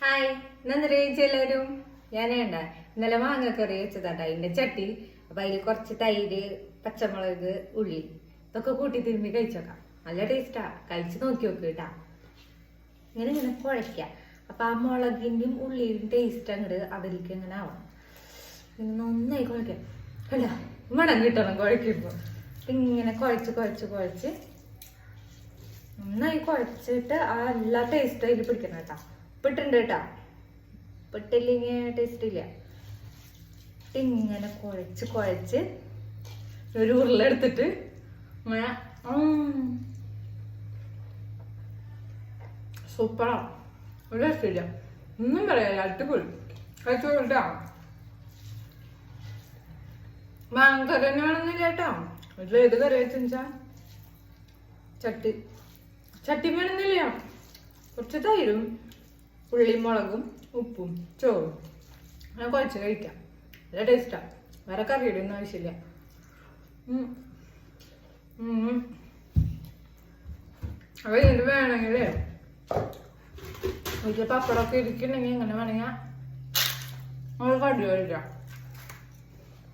Hi ഇന്നെന്തൊരു എല്ലാവരും ഞാനേണ്ട ഇന്നലെ മാങ്ങക്കറി വെച്ചതാട്ടാ അതിന്റെ ചട്ടി. അപ്പൊ അതിൽ കുറച്ച് തൈര്, പച്ചമുളക്, ഉള്ളി ഇതൊക്കെ കൂട്ടി തിരുമ്പി കഴിച്ചോക്കാം. നല്ല ടേസ്റ്റാ, കഴിച്ച് നോക്കി നോക്ക് കേട്ടാ. ഇങ്ങനെ ഇങ്ങനെ കുഴയ്ക്കാം. അപ്പൊ ആ മുളകിന്റെയും ഉള്ളിയും ടേസ്റ്റ് അങ്ങോട്ട് അതിലേക്ക് ഇങ്ങനെ ആവാം. ഇങ്ങനെ നന്നായി കുഴയ്ക്കാം. അല്ല മണം കിട്ടണം കുഴയ്ക്കുമ്പോ. ഇങ്ങനെ കുഴച്ച് കുഴച്ച് കുഴച്ച് നന്നായി കുഴച്ചിട്ട് ആ എല്ലാ ടേസ്റ്റും അതിൽ പിടിക്കണം കേട്ടാ. ഉപ്പിട്ടുണ്ട് കേട്ടാ, ഉപ്പിട്ടില്ലെങ്കിൽ ടേസ്റ്റ് ഇല്ല. ഇങ്ങനെ കുഴച്ച് കുഴച്ച് ഒരു ഉരുളെടുത്തിട്ട് ഇങ്ങനെ സൂപ്പറാ. ഒരു രക്ഷയില്ല, ഒന്നും പറയാല്ല, അടിപൊളി. കഴിച്ചു കേട്ടാ. മാങ്ങക്കറി തന്നെ വേണമെന്നില്ല കേട്ടോ. വീട്ടിൽ ഏത് കറി വെച്ചാ ചട്ടി വേണമെന്നില്ല. കുറച്ച് തൈരും ഉള്ളിയും മുളകും ഉപ്പും ചോറും അങ്ങനെ കുഴച്ച് കഴിക്കാം. നല്ല ടേസ്റ്റാ. വേറെ കറിയുടെ ഒന്നും ആവശ്യമില്ല. അപ്പൊ ഇത് വേണമെങ്കിൽ വീട്ടിൽ പപ്പടമൊക്കെ ഇരിക്കണമെങ്കിൽ ഇങ്ങനെ വേണമെങ്കിൽ നമ്മൾ കടി കഴിക്കാം.